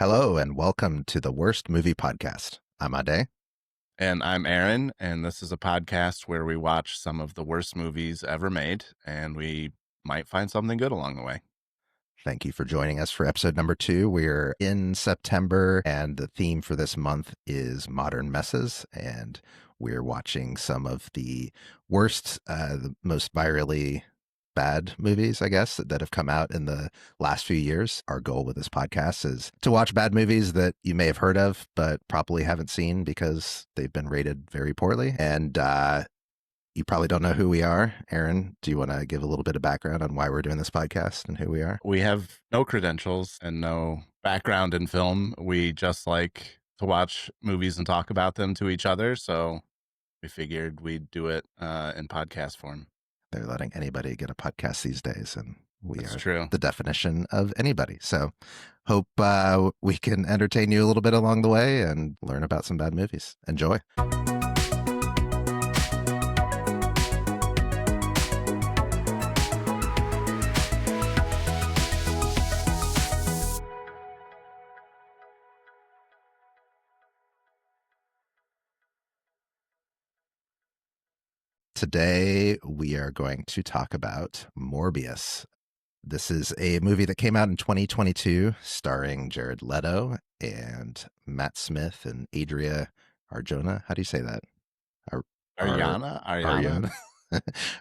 Hello and welcome to the Worst Movie Podcast. I'm Ade. And I'm Aaron, and this is a podcast where we watch some of the worst movies ever made, and we might find something good along the way. Thank you for joining us for episode number 2. We're in September, and the theme for this month is modern messes, and we're watching some of the worst, the most virally bad movies, I guess, that have come out in the last few years. Our goal with this podcast is to watch bad movies that you may have heard of, but probably haven't seen because they've been rated very poorly. And you probably don't know who we are. Aaron, do you want to give a little bit of background on why we're doing this podcast and who we are? We have no credentials and no background in film. We just like to watch movies and talk about them to each other, so we figured we'd do it in podcast form. They're letting anybody get a podcast these days, and we That's are true. the definition of anybody. So hope we can entertain you a little bit along the way and learn about some bad movies. Enjoy. Today, we are going to talk about Morbius. This is a movie that came out in 2022 starring Jared Leto and Matt Smith and Adria Arjona. How do you say that? Ariana?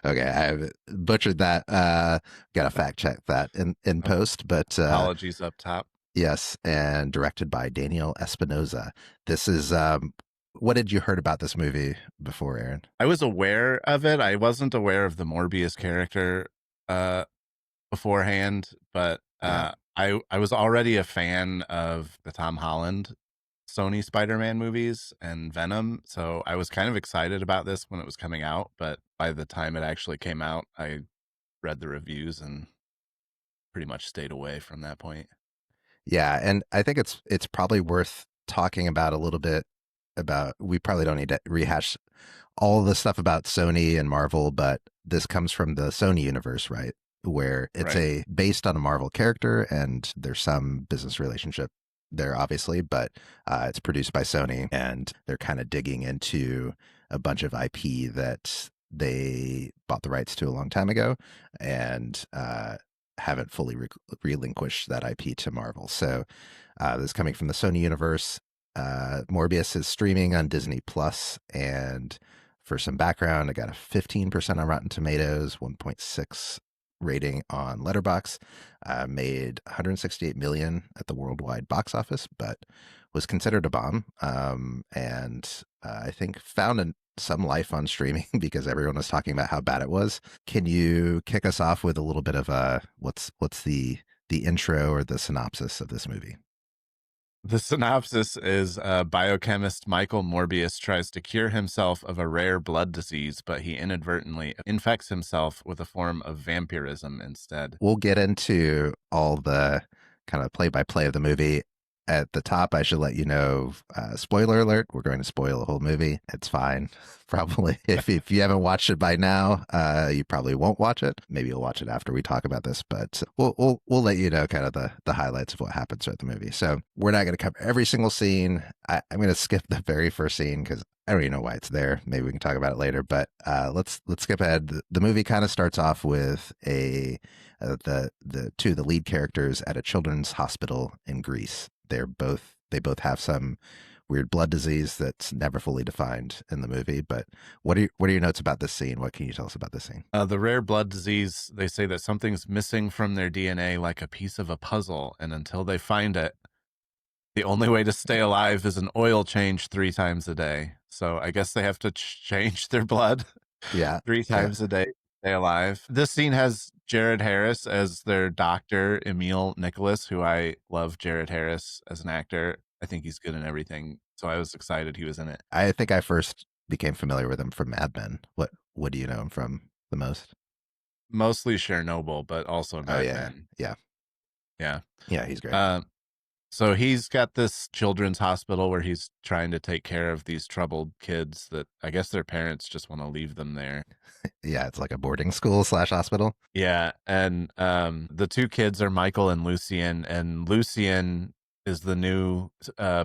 Okay, I butchered that. Got to fact check that in post, but Apologies up top. yes, and directed by Daniel Espinosa. This is what did you heard about this movie before, Aaron? I was aware of it. I wasn't aware of the Morbius character beforehand, but I was already a fan of the Tom Holland Sony Spider-Man movies and Venom, so I was kind of excited about this when it was coming out, but by the time it actually came out, I read the reviews and pretty much stayed away from that point. Yeah, and I think it's probably worth talking about a little bit about. We probably don't need to rehash all the stuff about Sony and Marvel, but this comes from the Sony universe, right? Where it's Right. based on a Marvel character, and there's some business relationship there, obviously, but it's produced by Sony, and they're kind of digging into a bunch of IP that they bought the rights to a long time ago, and haven't fully relinquished that IP to Marvel. So this is coming from the Sony universe. Morbius is streaming on Disney Plus, and for some background, I got a 15% on Rotten Tomatoes, 1.6 rating on Letterboxd. Made 168 million at the worldwide box office, but was considered a bomb. And I think found some life on streaming because everyone was talking about how bad it was. Can you kick us off with a little bit of what's the intro or the synopsis of this movie? The synopsis is biochemist Michael Morbius tries to cure himself of a rare blood disease, but he inadvertently infects himself with a form of vampirism instead. We'll get into all the kind of play-by-play of the movie. At the top, I should let you know, spoiler alert, we're going to spoil the whole movie. It's fine. Probably. If you haven't watched it by now, you probably won't watch it. Maybe you'll watch it after we talk about this, but we'll let you know kind of the highlights of what happens throughout the movie. So we're not going to cover every single scene. I'm going to skip the very first scene because I don't even know why it's there. Maybe we can talk about it later, but let's skip ahead. The movie kind of starts off with the lead characters at a children's hospital in Greece. They both have some weird blood disease that's never fully defined in the movie. But what are your notes about this scene? What can you tell us about this scene? The rare blood disease, they say that something's missing from their DNA like a piece of a puzzle, and until they find it, the only way to stay alive is an oil change 3 times a day. So I guess they have to change their blood Yeah, 3 times a day to stay alive. This scene has Jared Harris as their doctor, Emil Nicholas, who I love Jared Harris as an actor. I think he's good in everything. So I was excited he was in it. I think I first became familiar with him from Mad Men. What do you know him from the most? Mostly Chernobyl, but also Mad yeah, Men. yeah, Yeah. yeah. He's great. So he's got this children's hospital where he's trying to take care of these troubled kids that I guess their parents just want to leave them there. Yeah, it's like a boarding school / hospital. Yeah. And the 2 kids are Michael and Lucien is the new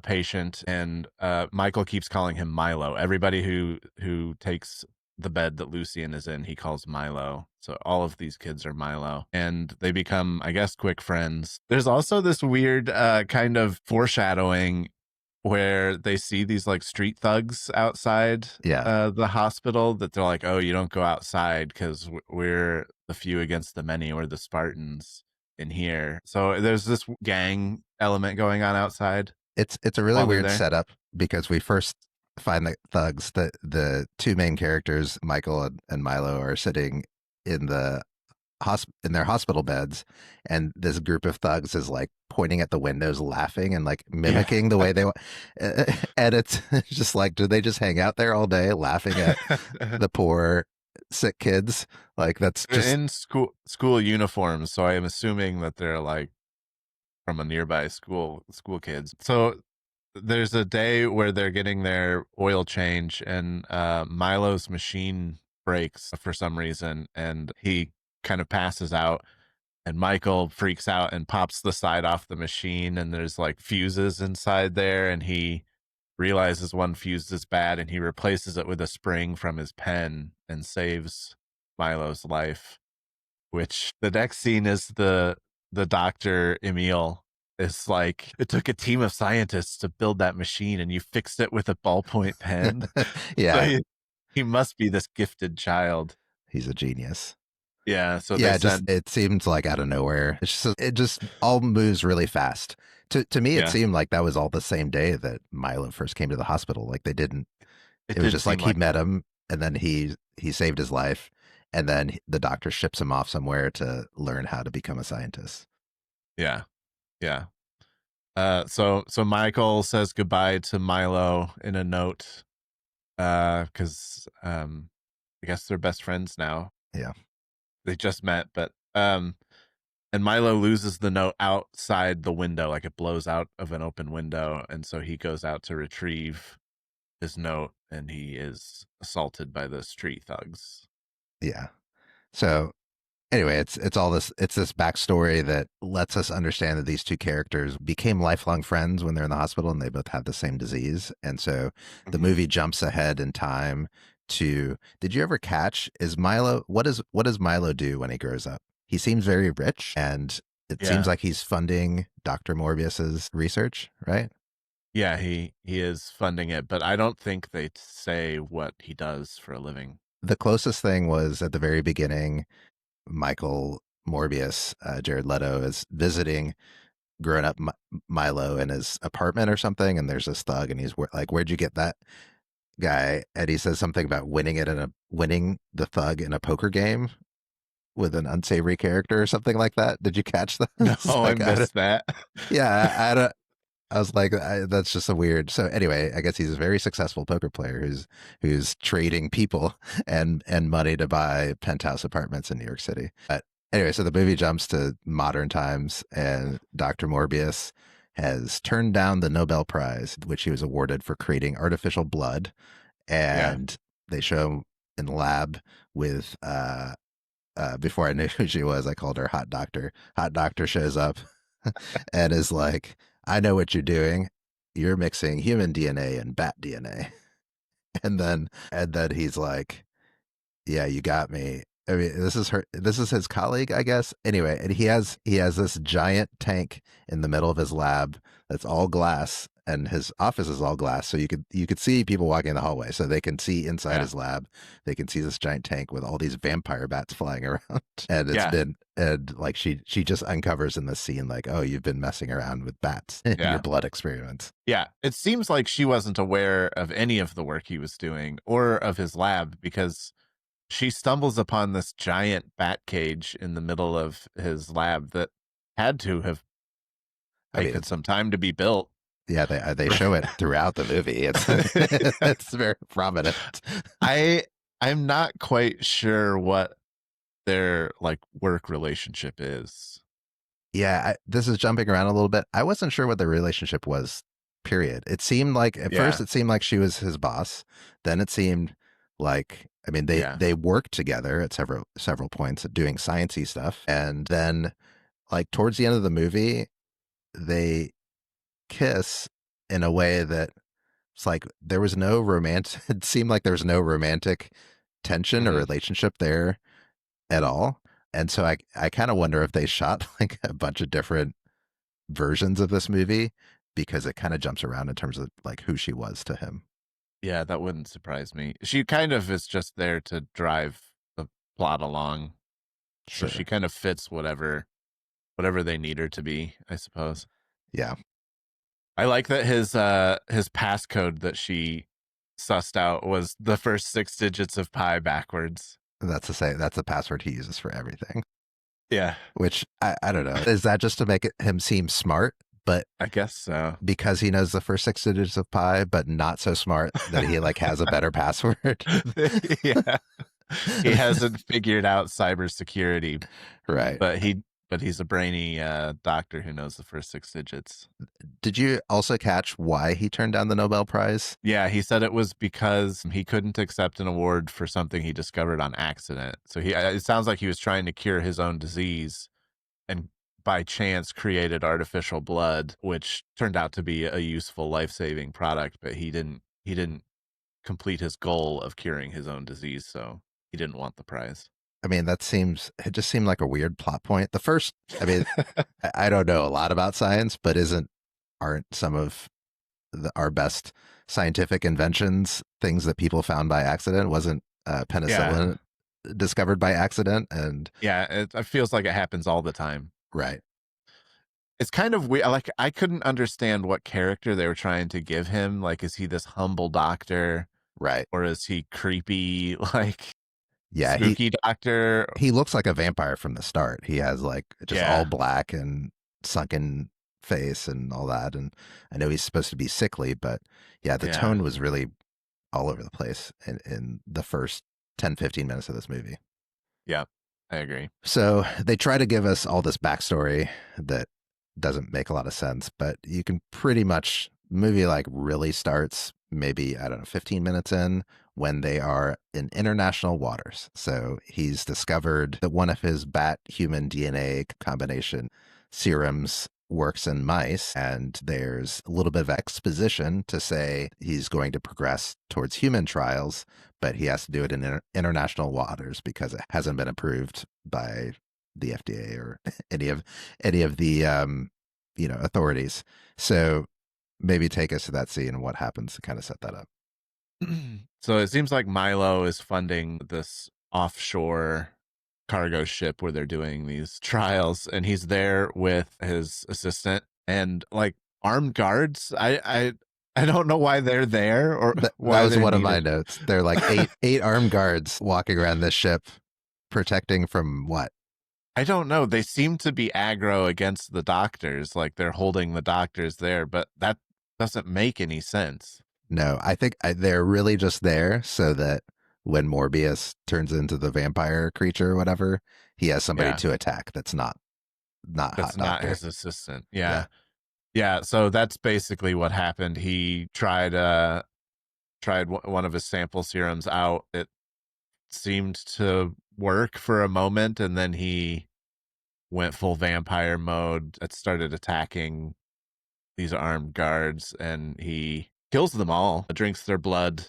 patient, and Michael keeps calling him Milo. Everybody who takes the bed that Lucian is in, he calls Milo. So all of these kids are Milo, and they become, I guess, quick friends. There's also this weird kind of foreshadowing where they see these like street thugs outside Yeah. the hospital, that they're like, oh, you don't go outside because we're the few against the many, we're the Spartans in here. So there's this gang element going on outside It's a really while they're weird there. setup because we first find the thugs, the two main characters, Michael and Milo, are sitting in the in their hospital beds, and this group of thugs is like pointing at the windows, laughing and like Yeah. mimicking the way they want. And it's just like, do they just hang out there all day laughing at the poor sick kids? Like that's They're just in school uniforms, so I am assuming that they're like from a nearby school kids. So there's a day where they're getting their oil change, and Milo's machine breaks for some reason, and he kind of passes out, and Michael freaks out and pops the side off the machine, and there's like fuses inside there, and he realizes one fuse is bad, and he replaces it with a spring from his pen and saves Milo's life. Which the next scene is the doctor Emil is like, it took a team of scientists to build that machine, and you fixed it with a ballpoint pen. So yeah, he must be this gifted child. he's a genius. Yeah, so they Yeah, just sent, it seems like out of nowhere. It just all moves really fast. To me, it yeah, seemed like that was all the same day that Milo first came to the hospital. Like they didn't. it It was did just seem like he like met that. him, and then he saved his life, and then the doctor ships him off somewhere to learn how to become a scientist. Yeah, yeah. So Michael says goodbye to Milo in a note, because I guess they're best friends now. Yeah, They just met, but and Milo loses the note outside the window, like it blows out of an open window, and so he goes out to retrieve his note, and he is assaulted by the street thugs. yeah. So anyway, it's all this it's this backstory that lets us understand that these two characters became lifelong friends when they're in the hospital, and they both have the same disease. And so the Mhm. movie jumps ahead in time to, did you ever catch, is Milo, what does Milo do when he grows up? He seems very rich, and it seems Yeah, like he's funding Dr. Morbius's research, right? yeah, he is funding it, but I don't think they say what he does for a living. The closest thing was at the very beginning, Michael Morbius, Jared Leto, is visiting grown up Milo in his apartment or something, and there's this thug, and he's like, "Where'd you get that guy?" And he says something about winning the thug in a poker game with an unsavory character or something like that. Did you catch that? No, It's I like, missed that. yeah, I don't. I was like, that's just a weird. So anyway, I guess he's a very successful poker player who's trading people and money to buy penthouse apartments in New York City. But anyway, so the movie jumps to modern times, and Dr. Morbius has turned down the Nobel Prize, which he was awarded for creating artificial blood, Yeah, and they show him in the lab with before I knew who she was, I called her Hot Doctor. Hot Doctor shows up and is like, I know what you're doing. You're mixing human DNA and bat DNA. And then he's like, yeah, you got me. I mean, this is his colleague, I guess. Anyway, and he has this giant tank in the middle of his lab that's all glass, and his office is all glass. So you could see people walking in the hallway. So they can see inside yeah, his lab. They can see this giant tank with all these vampire bats flying around. And yeah, like she just uncovers in this scene, like, oh, you've been messing around with bats in your yeah. blood experiments. Yeah, it seems like she wasn't aware of any of the work he was doing or of his lab, because she stumbles upon this giant bat cage in the middle of his lab that had to have I mean, taken some time to be built. yeah, they show it throughout the movie. It's it's very prominent. I I'm not quite sure what their like work relationship is. Yeah, this is jumping around a little bit. I wasn't sure what the relationship was, period. It seemed like at first Yeah, it seemed like she was his boss. Then it seemed like, I mean, yeah, they worked together at several points at doing sciencey stuff. And then like towards the end of the movie, they kiss in a way that it's like there was no romantic, it seemed like there was no romantic tension or Hmm. relationship there at all. And so I kind of wonder if they shot like a bunch of different versions of this movie because it kind of jumps around in terms of like who she was to him. Yeah, that wouldn't surprise me. She kind of is just there to drive the plot along, so she Sure. kind of fits whatever they need her to be, I suppose. Yeah. I like that his passcode that she sussed out was the first 6 digits of pi backwards. That's the say that's the password he uses for everything. Yeah, Which I don't know. Is that just to make him seem smart? But I guess so. because he knows the first 6 digits of pi, but not so smart that he like has a better password. Yeah. He hasn't figured out cybersecurity, Right. but he's a brainy doctor who knows the first 6 digits. Did you also catch why he turned down the Nobel Prize? Yeah, he said it was because he couldn't accept an award for something he discovered on accident. So it sounds like he was trying to cure his own disease and by chance created artificial blood, which turned out to be a useful life-saving product, but he didn't complete his goal of curing his own disease, so he didn't want the prize. I mean, it just seemed like a weird plot point. The first, I mean, I don't know a lot about science, but aren't some of our best scientific inventions things that people found by accident? Wasn't Yeah. penicillin discovered by accident? And Yeah, it feels like it happens all the time. right, It's kind of weird. Like, I couldn't understand what character they were trying to give him. Like, is he this humble doctor right. or is he creepy, like Yeah, spooky doctor? he looks like a vampire from the start. He has like just all Yeah. black and sunken face and all that. And I know he's supposed to be sickly, but yeah, the Yeah. tone was really all over the place in the first 10-15 minutes of this movie. Yeah. I agree. So they try to give us all this backstory that doesn't make a lot of sense, but you can pretty much movie like really starts maybe I don't know 15 minutes in when they are in international waters. So he's discovered that one of his bat human DNA combination serums works in mice, and there's a little bit of exposition to say he's going to progress towards human trials, but he has to do it in international waters because it hasn't been approved by the FDA or any of the authorities. So maybe take us to that scene and what happens to kind of set that up. So it seems like Milo is funding this offshore cargo ship where they're doing these trials, and he's there with his assistant and like armed guards. I don't know why they're there or That why was they're one of my needed. notes. They're like eight armed guards walking around this ship, protecting from what? I don't know. They seem to be aggro against the doctors, like they're holding the doctors there, but that doesn't make any sense. No, I think they're really just there so that when Morbius turns into the vampire creature or whatever, he has somebody Yeah, to attack. That's not Hot that's not Doctor. his assistant. Yeah, Yeah. Yeah, so that's basically what happened. He tried one of his sample serums out. It seemed to work for a moment, and then he went full vampire mode. It started attacking these armed guards, and he kills them all, drinks their blood,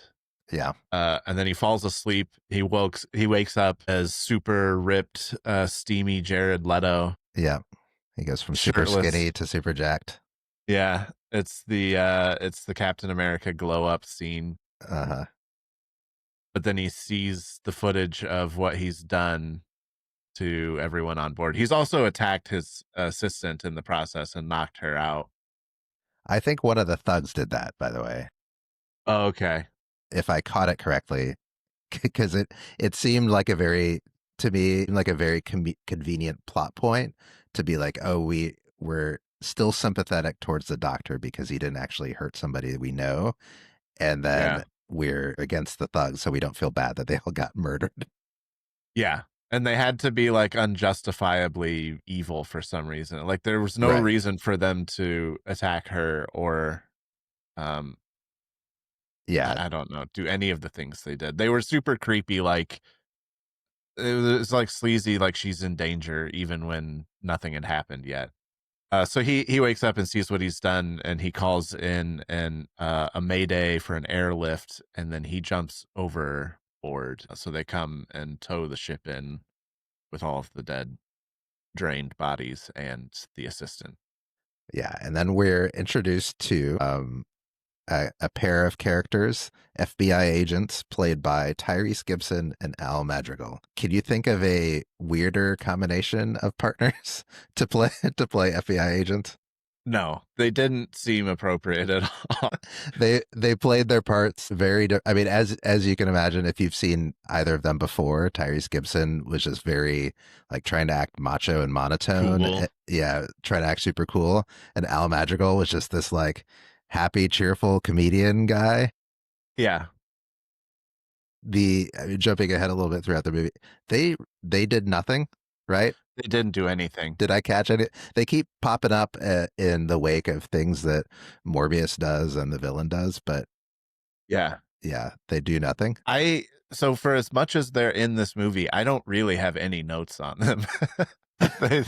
yeah, and then he falls asleep. He wakes up as super ripped, steamy Jared Leto, yeah. He goes from super shirtless. skinny to super jacked. Yeah, it's the Captain America glow up scene. Uh huh. But then he sees the footage of what he's done to everyone on board. He's also attacked his assistant in the process and knocked her out. I think one of the thugs did that, by the way, Oh, okay. if I caught it correctly, because it seemed like a very to me like a very convenient plot point to be like, oh, we're still sympathetic towards the doctor because he didn't actually hurt somebody we know, and then Yeah. we're against the thugs, so we don't feel bad that they all got murdered. Yeah. And they had to be like unjustifiably evil for some reason. Like there was no Right. reason for them to attack her or um Yeah. I don't know, do any of the things they did. They were super creepy, like it was like sleazy, like she's in danger even when nothing had happened yet. So he wakes up and sees what he's done, and he calls in a mayday for an airlift, and then he jumps overboard. So they come and tow the ship in with all of the dead, drained bodies and the assistant. Yeah, and then we're introduced to a pair of characters, FBI agents played by Tyrese Gibson and Al Madrigal. Can you think of a weirder combination of partners to play FBI agents? No, they didn't seem appropriate at all. They played their parts very. I mean, as you can imagine, if you've seen either of them before, Tyrese Gibson was just very like trying to act macho and monotone. Cool. Yeah, trying to act super cool. And Al Madrigal was just this like happy, cheerful comedian guy. Yeah, I mean, jumping ahead a little bit throughout the movie, they did nothing, right? they didn't do anything. Did I catch any? They keep popping up in the wake of things that Morbius does and the villain does, but Yeah. yeah, they do nothing. So for as much as they're in this movie, I don't really have any notes on them. they,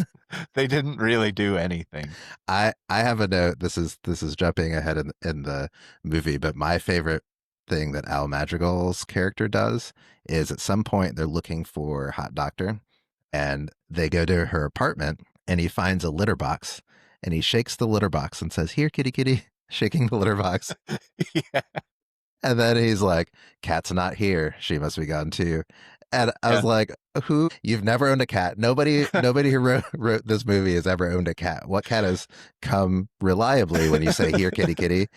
they didn't really do anything. I have a note. This is jumping ahead in the movie, but my favorite thing that Al Madrigal's character does is at some point they're looking for Hot Doctor, and they go to her apartment, and he finds a litter box, and he shakes the litter box and says, "Here, kitty, kitty," shaking the litter box. Yeah. And then he's like, "Cat's not here. She must be gone too." And I was Yeah. like, "Who? You've never owned a cat. Nobody who wrote this movie has ever owned a cat. What cat has come reliably when you say 'here, kitty, kitty'?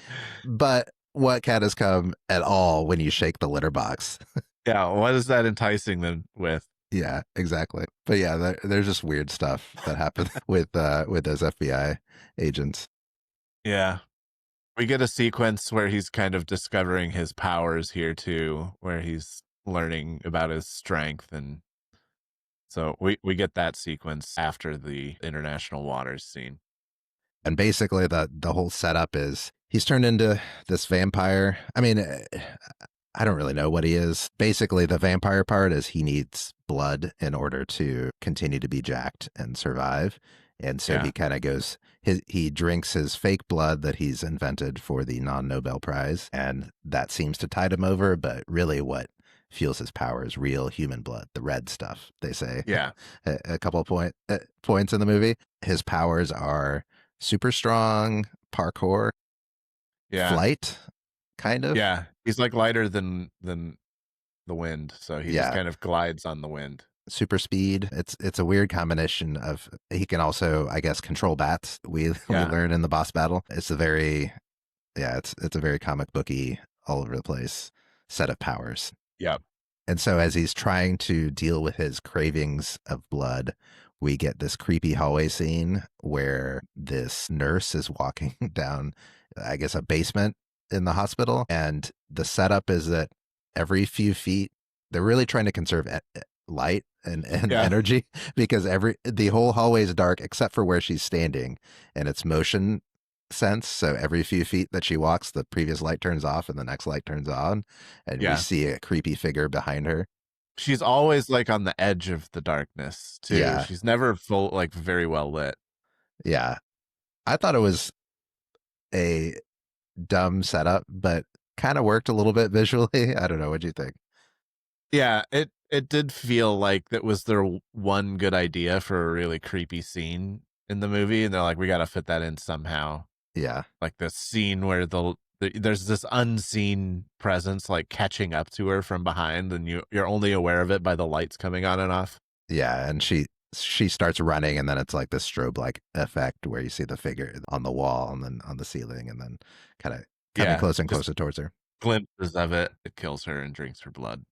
But what cat has come at all when you shake the litter box?" Yeah. What is that enticing them with? Yeah, exactly. But yeah, there's just weird stuff that happens with those FBI agents. Yeah. We get a sequence where he's kind of discovering his powers here too, where he's learning about his strength. And so we get that sequence after the international waters scene. And basically the whole setup is he's turned into this vampire. I mean, I don't really know what he is. Basically, the vampire part is he needs blood in order to continue to be jacked and survive. And so Yeah. he kind of he drinks his fake blood that he's invented for the non-Nobel Prize, and that seems to tide him over. But really, what fuels his power is real human blood, the red stuff, they say. Yeah. A couple of points in the movie. His powers are super strong, parkour, Yeah. flight, kind of. Yeah. He's like lighter than the wind, so he just Yeah, kind of glides on the wind. super speed. It's a weird combination of he can also, I guess, control bats. We Yeah. learn in the boss battle. It's a very it's a very comic booky, all over the place set of powers. Yep. And so as he's trying to deal with his cravings of blood, we get this creepy hallway scene where this nurse is walking down, I guess, a basement in the hospital. And the setup is that every few feet, they're really trying to conserve light and Yeah. energy because the whole hallway is dark except for where she's standing, and it's motion sense. So every few feet that she walks, the previous light turns off and the next light turns on, and we Yeah. see a creepy figure behind her. She's always like on the edge of the darkness too. Yeah. She's never full, like very well lit. Yeah. I thought it was a dumb setup, but kind of worked a little bit visually. I don't know. What'd you think? Yeah, it did feel like that was their one good idea for a really creepy scene in the movie, and they're like, we got to fit that in somehow. Yeah. Like this scene where there's this unseen presence like catching up to her from behind, and you're only aware of it by the lights coming on and off. Yeah. And she starts running, and then it's like this strobe like effect where you see the figure on the wall and then on the ceiling, and then kind of coming closer and just closer towards her. glimpses of it. It kills her and drinks her blood.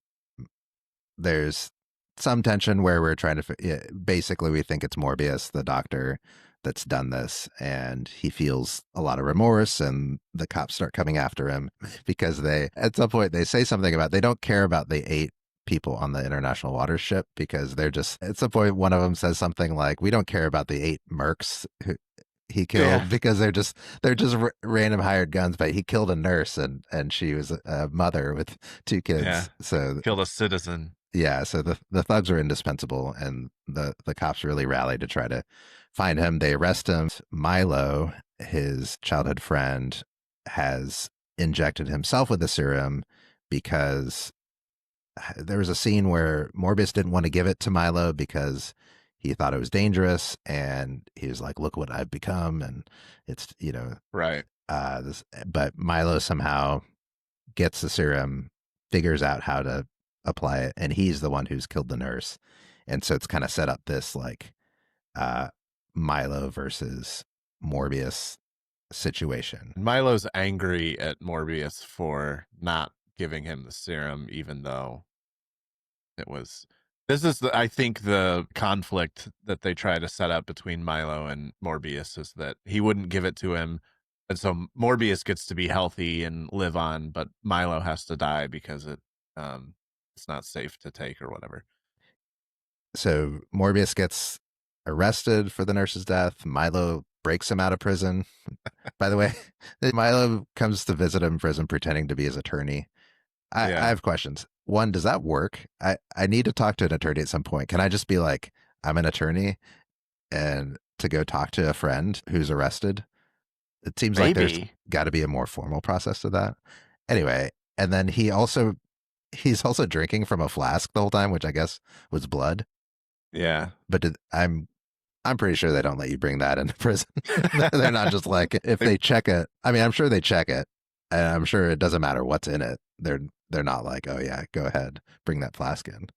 There's some tension where we're trying to basically we think it's Morbius, the doctor, that's done this, and he feels a lot of remorse, and the cops start coming after him because they at some point they say something about they don't care about the 8 people on the international water ship because they're just at some point one of them says something like, we don't care about the 8 mercs who he killed because they're just random hired guns, but he killed a nurse and she was a mother with 2 kids. Yeah. So Killed a citizen. yeah, so the thugs are indispensable, and the cops really rally to try to find him. They arrest him. Milo, his childhood friend, has injected himself with the serum because there was a scene where Morbius didn't want to give it to Milo because he thought it was dangerous, and he was like, "Look what I've become," and it's Right. this. But Milo somehow gets the serum, figures out how to apply it, and he's the one who's killed the nurse, and so it's kind of set up this like uh, Milo versus Morbius situation. Milo's angry at Morbius for not giving him the serum, even though it was. This is, I think, the conflict that they try to set up between Milo and Morbius is that he wouldn't give it to him, and so Morbius gets to be healthy and live on, but Milo has to die because it's not safe to take or whatever. So Morbius gets arrested for the nurse's death. Milo breaks him out of prison. By the way, Milo comes to visit him in prison pretending to be his attorney. I have questions. One, does that work? I need to talk to an attorney at some point. Can I just be like, I'm an attorney and to go talk to a friend who's arrested? It seems like there's Maybe. got to be a more formal process to that. Anyway, and then he's also drinking from a flask the whole time, which I guess was blood. Yeah. But I'm pretty sure they don't let you bring that into prison. They're not just like if they check it. I mean, I'm sure they check it, and I'm sure it doesn't matter what's in it. They're not like, oh yeah, go ahead, bring that flask in.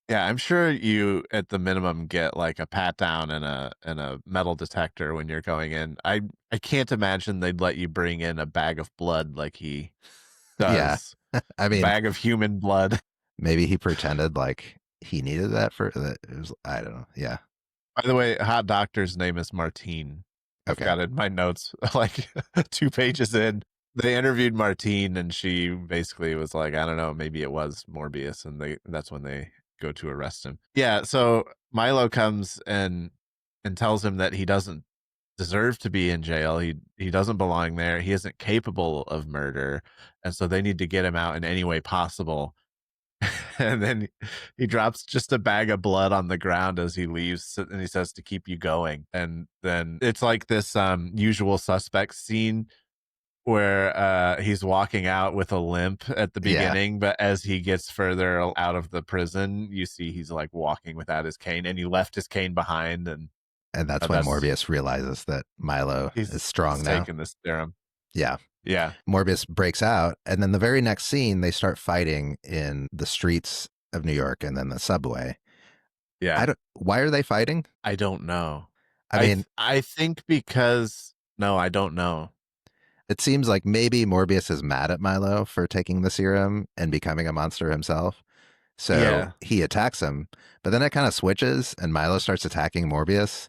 Yeah, I'm sure you at the minimum get like a pat down and a metal detector when you're going in. I can't imagine they'd let you bring in a bag of blood like he Yeah, does. I A mean, bag of human blood. maybe he pretended like he needed that for that. It was, I don't know. Yeah. By the way, Hot Doctor's name is Martine. I've Okay. got it in my notes, like 2 pages in. They interviewed Martine, and she basically was like, I don't know, maybe it was Morbius, and that's when they go to arrest him. Yeah, so Milo comes and tells him that he doesn't deserve to be in jail. He doesn't belong there. He isn't capable of murder, and so they need to get him out in any way possible. And then he drops just a bag of blood on the ground as he leaves, and he says to keep you going. And then it's like this usual suspects scene where he's walking out with a limp at the Yeah, beginning, but as he gets further out of the prison, you see he's like walking without his cane, and he left his cane behind, and and that's when that's Morbius realizes that Milo is strong he's now. taking this serum. Yeah. Yeah. Morbius breaks out, and then the very next scene, they start fighting in the streets of New York and then the subway. Yeah. Why are they fighting? I don't know. I mean, I think because no, I don't know. it seems like maybe Morbius is mad at Milo for taking the serum and becoming a monster himself. So Yeah. he attacks him, but then it kind of switches, and Milo starts attacking Morbius,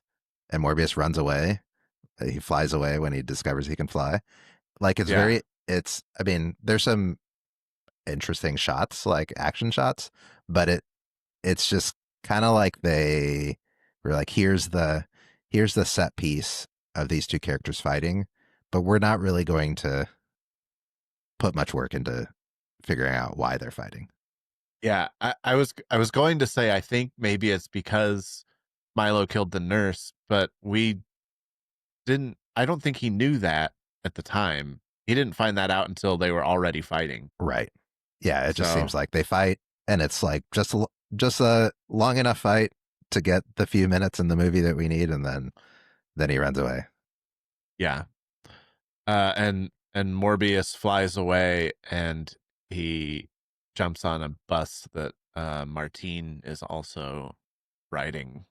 and Morbius runs away. He flies away when he discovers he can fly. Like Yeah. I mean, there's some interesting shots, like action shots, but it's just kind of like they were like, here's the set piece of these two characters fighting, but we're not really going to put much work into figuring out why they're fighting. Yeah. I was going to say I think maybe it's because Milo killed the nurse, but we didn't I don't think he knew that at the time. He didn't find that out until they were already fighting. Right. Yeah, it just So, seems like they fight, and it's like just a long enough fight to get the few minutes in the movie that we need, and then he runs away. yeah. And Morbius flies away, and he jumps on a bus that Martine is also riding.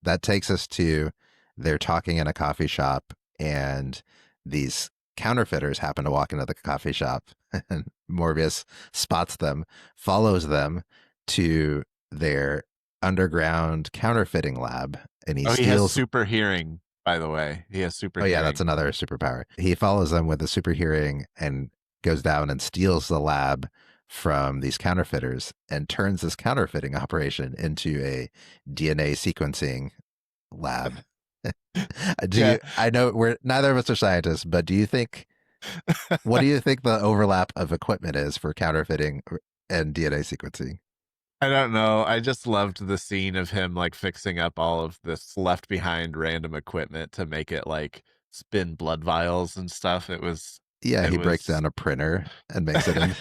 That takes us to they're talking in a coffee shop, and these counterfeiters happen to walk into the coffee shop, and Morbius spots them, follows them to their underground counterfeiting lab, and he Oh, he has steals. super hearing, by the way. He has super Oh yeah, that's hearing. another superpower. He follows them with a super hearing and goes down and steals the lab from these counterfeiters and turns this counterfeiting operation into a DNA sequencing lab. Do Yeah. you? I know we're neither of us are scientists, but do you think? What do you think the overlap of equipment is for counterfeiting and DNA sequencing? I don't know. I just loved the scene of him like fixing up all of this left behind random equipment to make it like spin blood vials and stuff. Yeah, It he breaks was down a printer and makes it in.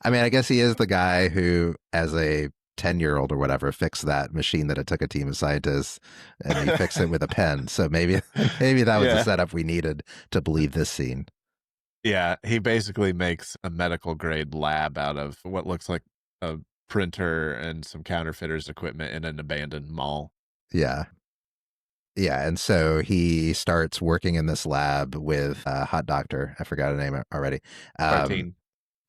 I mean, I guess he is the guy who, as a 10-year-old or whatever, fixed that machine that it took a team of scientists, and he fixed it with a pen. So maybe maybe that was the Yeah. setup we needed to believe this scene. Yeah, he basically makes a medical grade lab out of what looks like a printer and some counterfeiters equipment in an abandoned mall. Yeah. Yeah, and so he starts working in this lab with a hot doctor. I forgot her name already. Um, Martine.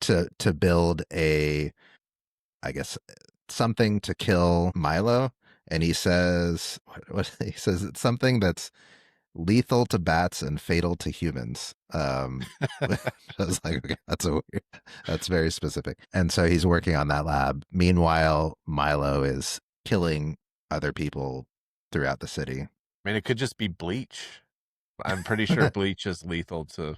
to build a, I guess, something to kill Milo. And he says, what he says, it's something that's lethal to bats and fatal to humans. I was like, okay, that's very specific. And so he's working on that lab. Meanwhile, Milo is killing other people throughout the city. I mean, it could just be bleach. I'm pretty sure bleach is lethal to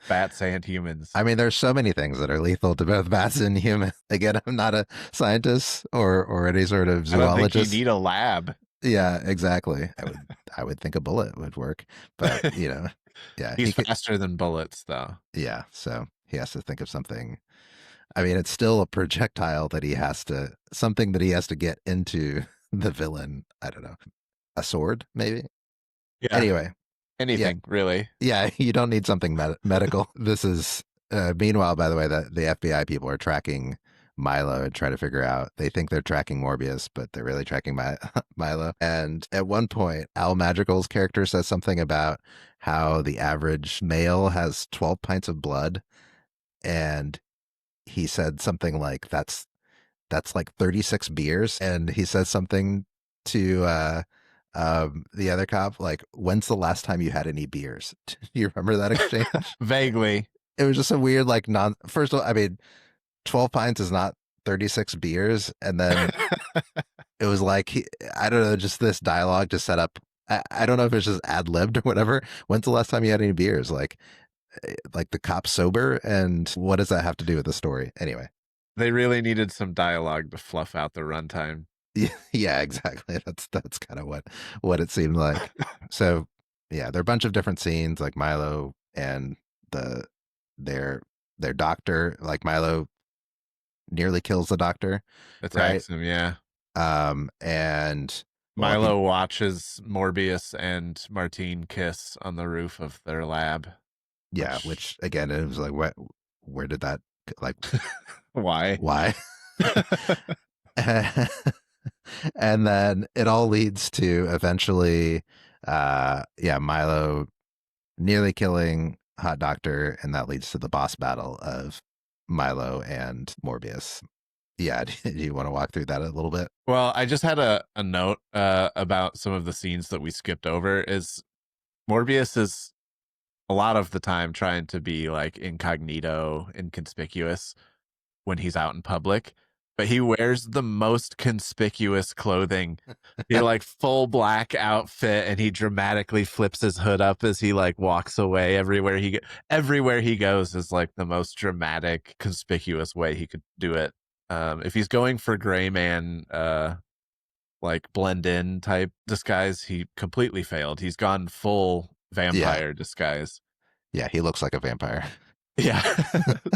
bats and humans. I mean, there's so many things that are lethal to both bats and humans. Again, I'm not a scientist or any sort of I don't think you zoologist. need a lab. Yeah, exactly. I would think a bullet would work, but yeah, He's he could. faster than bullets, though. Yeah, so he has to think of something. I mean, it's still a projectile that he has to something that he has to get into the villain. I don't know, a sword maybe. Yeah. Anyway, yeah, Anything, really. yeah, you don't need something medical. This is meanwhile, by the way, that the FBI people are tracking Milo and trying to figure out. They think they're tracking Morbius, but they're really tracking Milo. And at one point, Al Madrigal's character says something about how the average male has 12 pints of blood, and he said something like that's like 36 beers, and he says something to the other cop like, when's the last time you had any beers? Do you remember that exchange? Vaguely. It was just a weird like non first of all, I mean, 12 pints is not 36 beers, and then it was like I don't know, just this dialogue just set up. I don't know if it's just ad-libbed or whatever. When's the last time you had any beers? Like the cop's sober, and what does that have to do with the story anyway? They really needed some dialogue to fluff out the runtime. Yeah, yeah, exactly. That's kind of what it seemed like. So, yeah, there are a bunch of different scenes like Milo and the their their doctor. Like Milo nearly kills the doctor, right? Attacks him, yeah. And well, he Milo watches Morbius and Martine kiss on the roof of their lab, yeah, which which again, it was like, where did that like why? why? And then it all leads to eventually, yeah, Milo nearly killing Hot Doctor, and that leads to the boss battle of Milo and Morbius. Yeah, do you want to walk through that a little bit? Well, I just had a note about some of the scenes that we skipped over. Is Morbius is a lot of the time trying to be like incognito, inconspicuous when he's out in public, but he wears the most conspicuous clothing. He like full black outfit, and he dramatically flips his hood up as he like walks away. Everywhere he goes is like the most dramatic, conspicuous way he could do it. If he's going for gray man, like blend in type disguise, he completely failed. He's gone full Yeah, vampire disguise. yeah, he looks like a vampire. Yeah.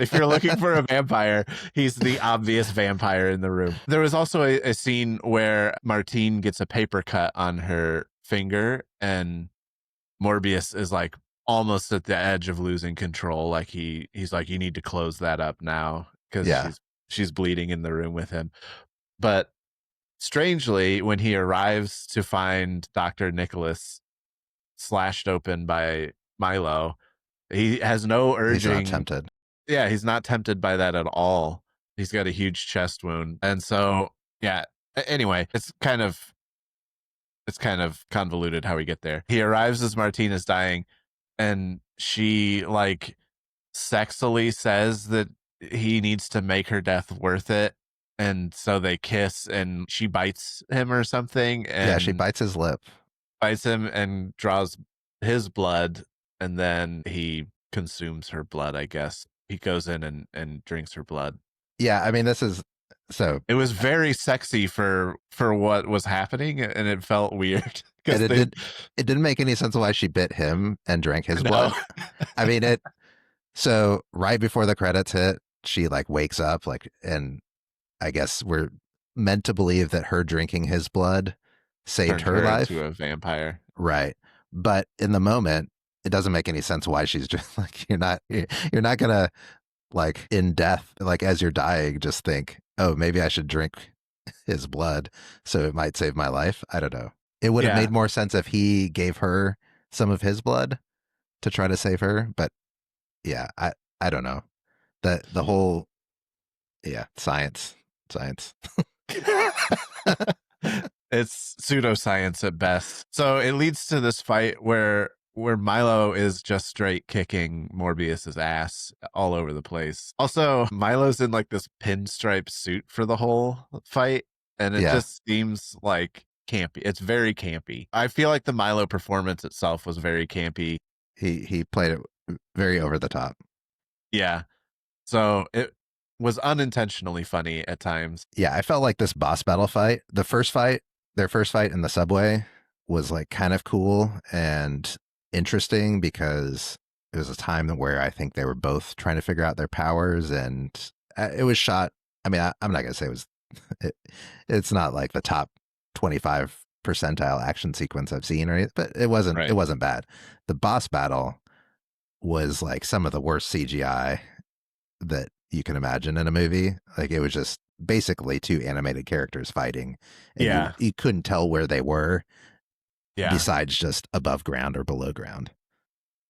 If you're looking for a vampire, he's the obvious vampire in the room. There was also a scene where Martine gets a paper cut on her finger, and Morbius is like almost at the edge of losing control. Like he's like, you need to close that up now, because Yeah, she's bleeding in the room with him. But strangely, when he arrives to find Dr. Nicholas slashed open by Milo, he has no he's not urging. tempted. Yeah, he's not tempted by that at all. He's got a huge chest wound. And so, yeah, anyway, it's kind of convoluted how we get there. He arrives as Martina's dying, and she like sexily says that he needs to make her death worth it. And so they kiss, and she bites him or something, Yeah, she and bites his lip. bites him and draws his blood, and then he consumes her blood, I guess. He goes in and drinks her blood. Yeah, I mean, this is So It was very sexy for what was happening, and it felt weird and because they it didn't make any sense why she bit him and drank his no. blood. I mean it. So right before the credits hit, she like wakes up like, and I guess we're meant to believe that her drinking his blood saved Turned her her into life. a vampire. Right. But in the moment, it doesn't make any sense why she's just like, you're not gonna like in death, like as you're dying, just think, oh, maybe I should drink his blood so it might save my life. I don't know. It would have Yeah. made more sense if he gave her some of his blood to try to save her. But yeah, I don't know. The whole yeah, science. It's pseudoscience at best. So it leads to this fight where Milo is just straight kicking Morbius's ass all over the place. Also, Milo's in like this pinstripe suit for the whole fight, and it Yeah, just seems like campy. It's very campy. I feel like the Milo performance itself was very campy. he played it very over the top. Yeah. So it was unintentionally funny at times. Yeah, I felt like this boss battle fight, their first fight in the subway was like kind of cool and interesting because it was a time where I think they were both trying to figure out their powers and it was shot. I mean, I'm not going to say it was, it, it's not like the top 25 percentile action sequence I've seen or anything, but it Right. wasn't bad. The boss battle was like some of the worst CGI that you can imagine in a movie. Like it was just basically two animated characters fighting, and Yeah. you couldn't tell where they were Yeah. besides just above ground or below ground.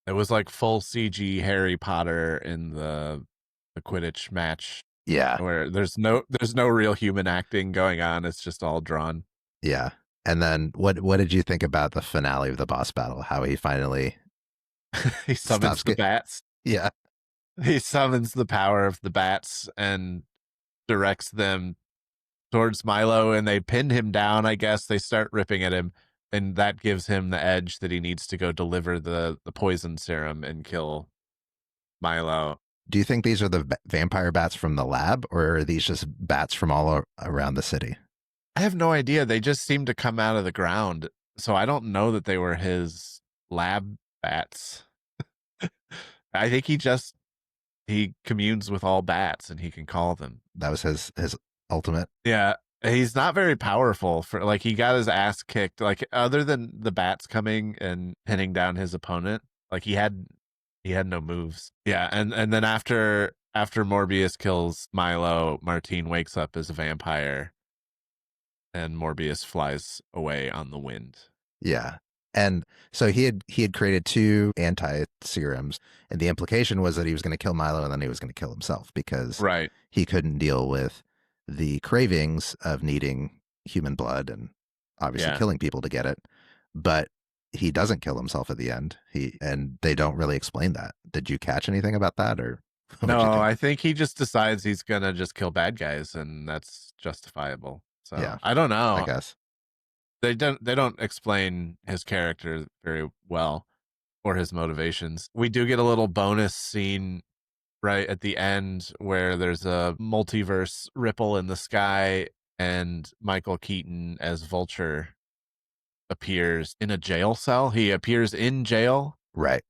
It was like full CG Harry Potter in the Quidditch match Yeah, where there's no real human acting going on. It's just all drawn. yeah. And then what did you think about the finale of the boss battle? How he finally He summons stops the get bats. yeah, He summons the power of the bats and directs them towards Milo, and they pin him down. I guess they start ripping at him, and that gives him the edge that he needs to go deliver the poison serum and kill Milo. do you think these are the vampire bats from the lab, or are these just bats from all around the city? I have no idea. They just seem to come out of the ground. So I don't know that they were his lab bats. I think he communes with all bats and he can call them. That was his ultimate. Yeah. He's not very powerful for like he got his ass kicked. Like other than the bats coming and pinning down his opponent, like he had no moves. Yeah, and then after Morbius kills Milo, Martine wakes up as a vampire and Morbius flies away on the wind. Yeah. And so he had created two anti serums, and the implication was that he was going to kill Milo and then he was going to kill himself because Right. he couldn't deal with the cravings of needing human blood and obviously Yeah. killing people to get it. But he doesn't kill himself at the end. And they don't really explain that. Did you catch anything about that, or what do you No, think? I think he just decides he's gonna just kill bad guys and that's justifiable. So Yeah, I don't I know. guess. They don't explain his character very well or his motivations. We do get a little bonus scene right at the end where there's a multiverse ripple in the sky and Michael Keaton as Vulture appears in a jail cell. He appears in jail Right.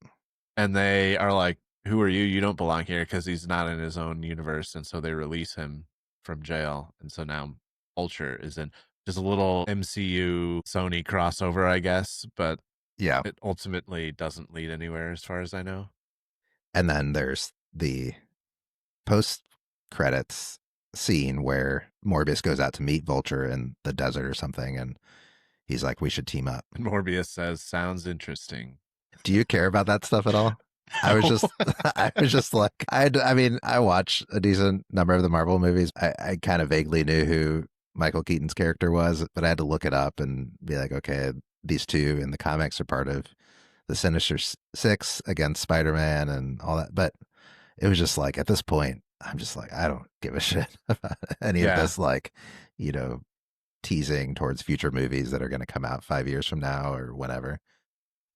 and they are like, "Who are you? You don't belong here," because he's not in his own universe, and so they release him from jail, and so now Vulture is in just a little MCU Sony crossover, I guess, but Yeah. it ultimately doesn't lead anywhere, as far as I know. And then there's the post credits scene where Morbius goes out to meet Vulture in the desert or something, and he's like, "We should team up." And Morbius says, "Sounds interesting." Do you care about that stuff at all? I was No. just, I was just like, I mean, I watch a decent number of the Marvel movies. I kind of vaguely knew who Michael Keaton's character was, but I had to look it up and be like, okay, these two in the comics are part of the Sinister Six against Spider-Man and all that. But it was just like, at this point, I'm just like, I don't give a shit about any of Yeah. this, like, you know, teasing towards future movies that are going to come out 5 years from now or whatever.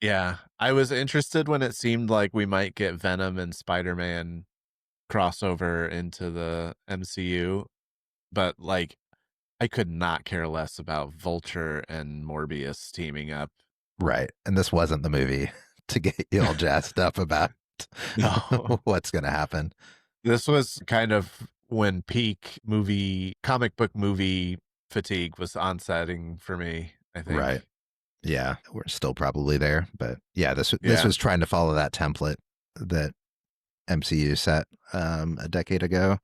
Yeah. I was interested when it seemed like we might get Venom and Spider-Man crossover into the MCU. but like I could not care less about Vulture and Morbius teaming up. Right. And this wasn't the movie to get you all jazzed up about No. what's going to happen. This was kind of when peak comic book movie fatigue was onsetting for me, I Right. think. Yeah, we're still probably there, but yeah, this Yeah. was trying to follow that template that MCU set a decade ago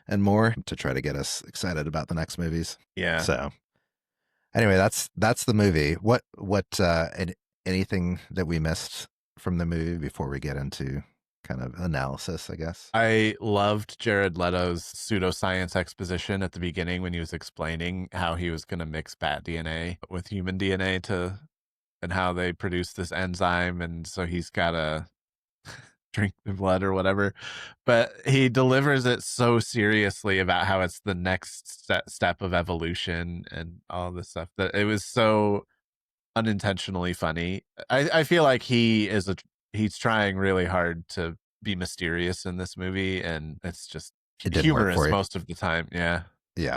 and more to try to get us excited about the next movies. Yeah. So anyway, that's the movie. Anything that we missed from the movie before we get into kind of analysis, I guess. I loved Jared Leto's pseudoscience exposition at the beginning when he was explaining how he was going to mix bat DNA with human DNA and how they produce this enzyme. And so he's got to drink the blood or whatever. But he delivers it so seriously about how it's the next step of evolution and all this stuff that it was so unintentionally funny. I feel like he's trying really hard to be mysterious in this movie, and it's just It didn't work for humorous you. most of the time. Yeah. Yeah.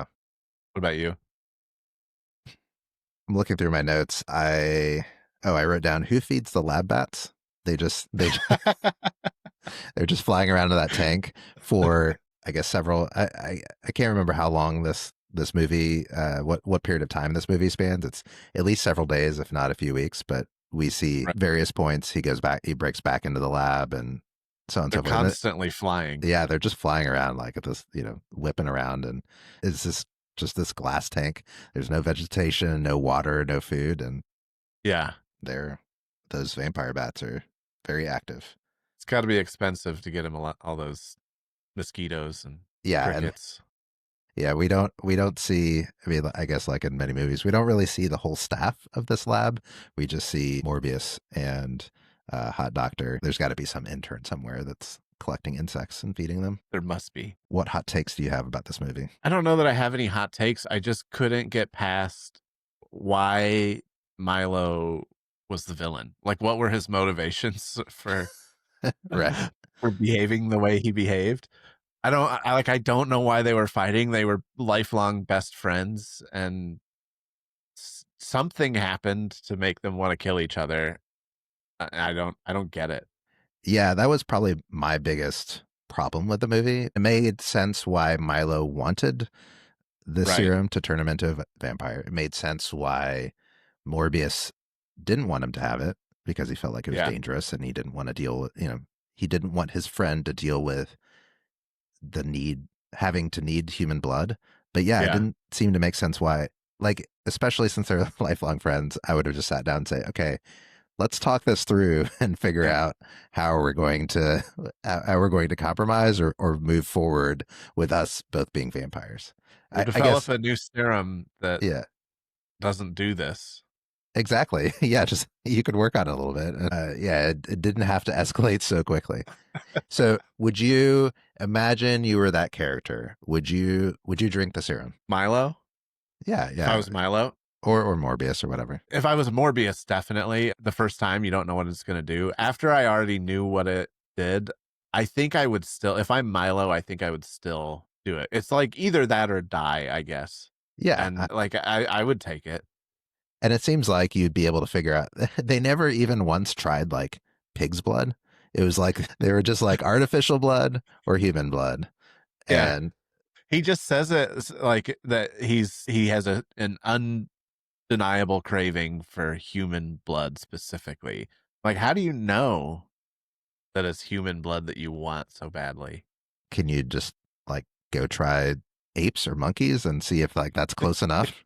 What about you? I'm looking through my notes. I wrote down who feeds the lab bats? They're just flying around in that tank for I guess several. I can't remember how long this movie what period of time this movie spans. It's at least several days, if not a few weeks. But we see Right. various points. He breaks back into the lab and so on and They're so forth. And constantly flying. yeah, they're just flying around like at this, whipping around, and it's just this glass tank. There's no vegetation, no water, no food, and Yeah. those vampire bats are very active. It's got to be expensive to get him all those mosquitoes and Yeah, and crickets. yeah, we don't see. I mean, I guess like in many movies, we don't really see the whole staff of this lab. We just see Morbius and Hot Doctor. There's got to be some intern somewhere that's collecting insects and feeding them. There must be. What hot takes do you have about this movie? I don't know that I have any hot takes. I just couldn't get past why Milo was the villain. Like, what were his motivations for Right. for behaving the way he behaved? I don't know why they were fighting. They were lifelong best friends, and something happened to make them want to kill each other. I don't get it. Yeah, that was probably my biggest problem with the movie. It made sense why Milo wanted the Right. serum to turn him into a vampire. It made sense why Morbius didn't want him to have it because he felt like it was Yeah. dangerous and he didn't want to deal with, he didn't want his friend to deal with having to need human blood. But yeah, it Yeah. didn't seem to make sense why, like, especially since they're lifelong friends, I would have just sat down and say, okay, let's talk this through and figure Yeah. out how we're going to compromise or move forward with us both being vampires. Or I develop guess, a new serum that yeah, doesn't do this. exactly. Yeah, just you could work on it a little bit. Yeah, it didn't have to escalate so quickly. So, would you imagine you were that character? Would you drink the serum? Milo? Yeah, If I yeah, was Milo? or Morbius or whatever. If I was Morbius, definitely. The first time, you don't know what it's going to do. After I already knew what it did, I think I would still, if I'm Milo, I think I would still do it. It's like either that or die, I guess. Yeah, And like, I would take it. and it seems like you'd be able to figure out. They never even once tried like pig's blood. It was like they were just like artificial blood or human blood, Yeah. and He just says it like that he has an undeniable craving for human blood specifically. Like, how do you know that it's human blood that you want so badly? can you just like go try apes or monkeys and see if like that's close enough?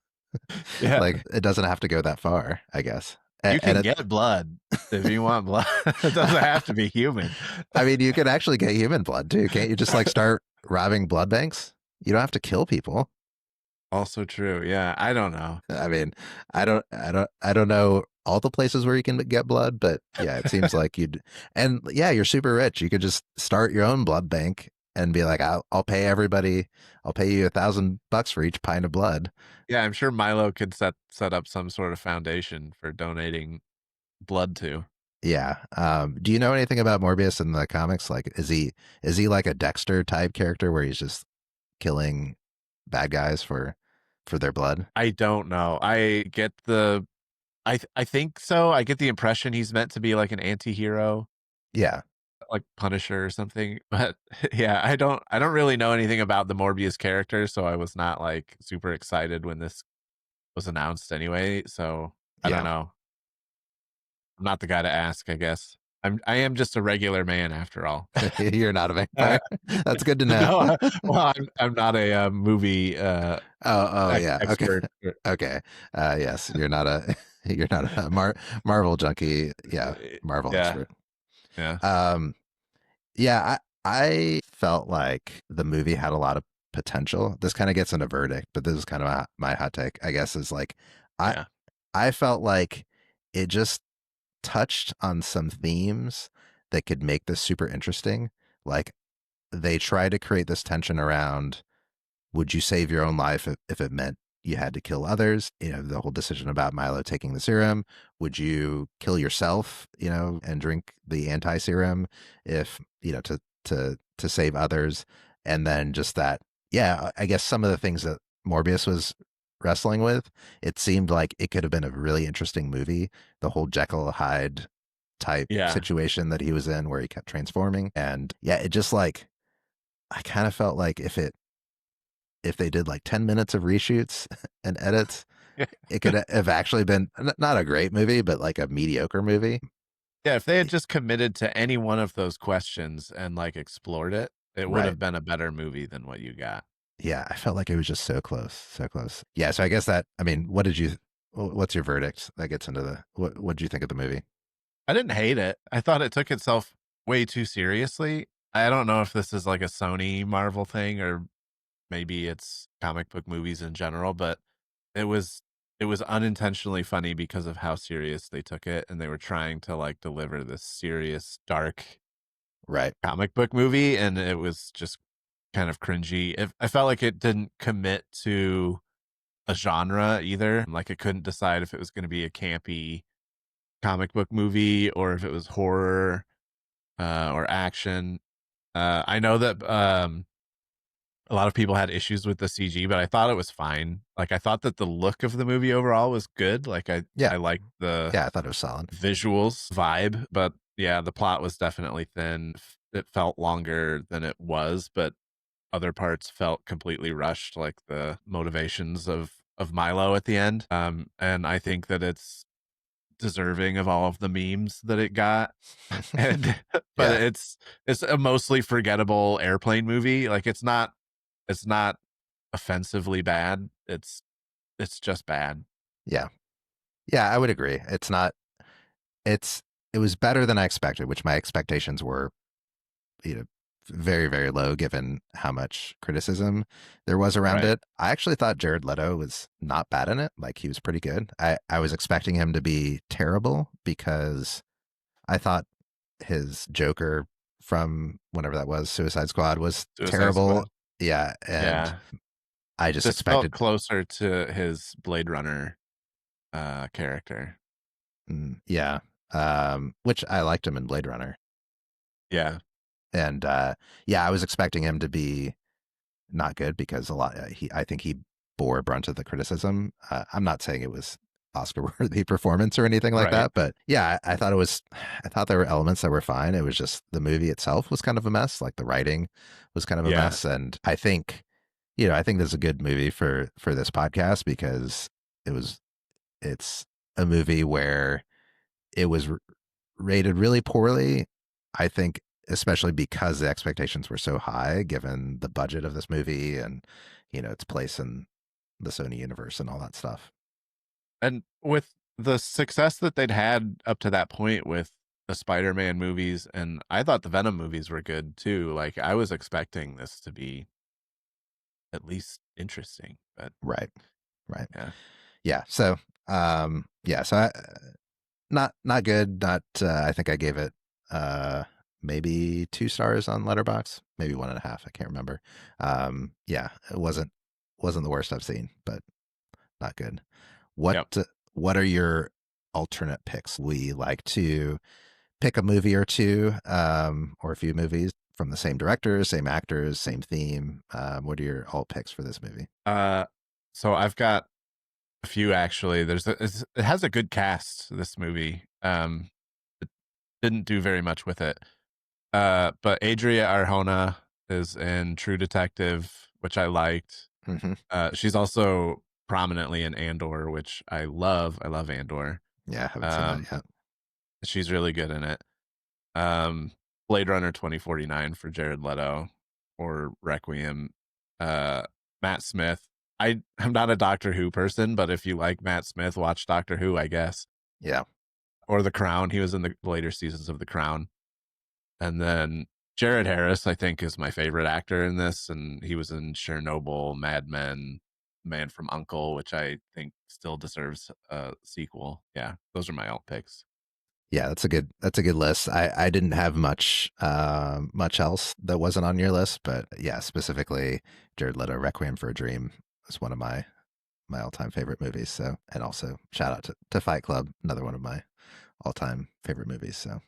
Yeah. Like it doesn't have to go that far, I guess. You And can get blood if you want blood. It doesn't have to be human. I mean, you can actually get human blood too. Can't you just like start robbing blood banks? You don't have to kill people. Also true. Yeah, I don't know. I mean, I don't know all the places where you can get blood, but yeah, it seems like and yeah, you're super rich. You could just start your own blood bank and be like, I'll pay everybody. I'll pay you $1,000 for each pint of blood. Yeah, I'm sure Milo could set up some sort of foundation for donating blood to. Yeah. Do you know anything about Morbius in the comics? Like, is he like a Dexter type character where he's just killing bad guys for their blood? I don't know. I get the I think so. I get the impression he's meant to be like an anti-hero, Yeah. like Punisher or something. But yeah, I don't really know anything about the Morbius character, so I was not like super excited when this was announced anyway. So I don't Yeah. know. I'm not the guy to ask, I guess. I am just a regular man after all. You're not a vampire. That's good to know. No, well, I'm not a movie Oh, yeah. Okay. expert. Okay. Yes, you're not a you're not a Marvel junkie. Yeah, Marvel Yeah, expert. yeah, Um, yeah, I felt like the movie had a lot of potential. This kind of gets into verdict, but this is kind of my hot take, I guess, is like I yeah, I felt like it just touched on some themes that could make this super interesting. Like they try to create this tension around, would you save your own life if it meant you had to kill others? You know, the whole decision about Milo taking the serum. Would you kill yourself, you know, and drink the anti serum if, you know, to save others? And then just that, yeah, I guess some of the things that Morbius was wrestling with, it seemed like it could have been a really interesting movie. The whole Jekyll Hyde type yeah. situation that he was in where he kept transforming. And yeah, it just like I kind of felt like if they did like 10 minutes of reshoots and edits, it could have actually been not a great movie, but like a mediocre movie. Yeah, if they had just committed to any one of those questions and, like, explored it, it would Right. have been a better movie than what you got. Yeah. I felt like it was just so close, so close. Yeah. So I guess that, I mean, what did you, what's your verdict that gets into what did you think of the movie? I didn't hate it. I thought it took itself way too seriously. I don't know if this is, like, a Sony Marvel thing or maybe it's comic book movies in general, but it was it was unintentionally funny because of how serious they took it, and they were trying to, like, deliver this serious, dark Right. comic book movie, and it was just kind of cringy. I felt like it didn't commit to a genre either. Like it couldn't decide if it was going to be a campy comic book movie or if it was horror or action. I know that a lot of people had issues with the CG, but I thought it was fine. Like I thought that the look of the movie overall was good. Like Yeah. I liked the Yeah. I thought it was solid. visuals vibe, but yeah, the plot was definitely thin. It felt longer than it was, but other parts felt completely rushed, like the motivations of Milo at the end. And I think that it's deserving of all of the memes that it got. And but Yeah. it's a mostly forgettable airplane movie. Like it's not offensively bad. It's just bad. Yeah. Yeah. I would agree. It's not, it's, it was better than I expected, which my expectations were, you know, very, very low given how much criticism there was around Right. it. I actually thought Jared Leto was not bad in it. Like he was pretty good. I was expecting him to be terrible because I thought his Joker from whenever that was, Suicide Squad, was Suicide terrible. Squad. Yeah. And Yeah. I just This felt expected, closer to his Blade Runner character. yeah. Which I liked him in Blade Runner. Yeah. And yeah, I was expecting him to be not good because a lot I think he bore a brunt of the criticism. I'm not saying it was Oscar worthy performance or anything like Right. that, but yeah, I thought it was. I thought there were elements that were fine. It was just the movie itself was kind of a mess. Like the writing was kind of a Yeah. mess, and I think, you know, I think this is a good movie for this podcast because it was. It's a movie where it was rated really poorly. I think, especially because the expectations were so high, given the budget of this movie and, you know, its place in the Sony universe and all that stuff. And with the success that they'd had up to that point with the Spider-Man movies, and I thought the Venom movies were good too. Like I was expecting this to be at least interesting, but Right. Right. yeah. Yeah. So, yeah. So, not good. Not. I think I gave it maybe 2 stars on Letterbox, maybe 1.5. I can't remember. Yeah, it wasn't the worst I've seen, but not good. What Yep. what are your alternate picks? We like to pick a movie or two, or a few movies from the same director, same actors, same theme. What are your alt picks for this movie? So I've got a few actually. It has a good cast. This movie. It didn't do very much with it. But Adria Arjona is in True Detective, which I liked. Mm-hmm. She's also prominently in Andor, which I love. I love Andor. Yeah, I haven't seen that Um, yet. she's really good in it. Um, Blade Runner 2049 for Jared Leto, or Requiem. Matt Smith. I'm not a Doctor Who person, but if you like Matt Smith, watch Doctor Who, I guess. Yeah. Or The Crown. He was in the later seasons of The Crown. And then Jared Harris, I think, is my favorite actor in this, and he was in Chernobyl, Mad Men, Man from Uncle, which I think still deserves a sequel. Yeah, those are my alt picks. Yeah, that's a good list. I didn't have much else that wasn't on your list, but yeah, specifically Jared Leto Requiem for a Dream is one of my all time favorite movies. So, and also shout out to Fight Club, another one of my all time favorite movies. So,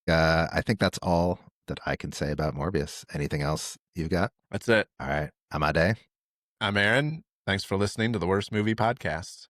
I think that's all that I can say about Morbius. Anything else you've got? That's it. All right, I'm Ade. I'm Aaron. Thanks for listening to the Worst Movie Podcast.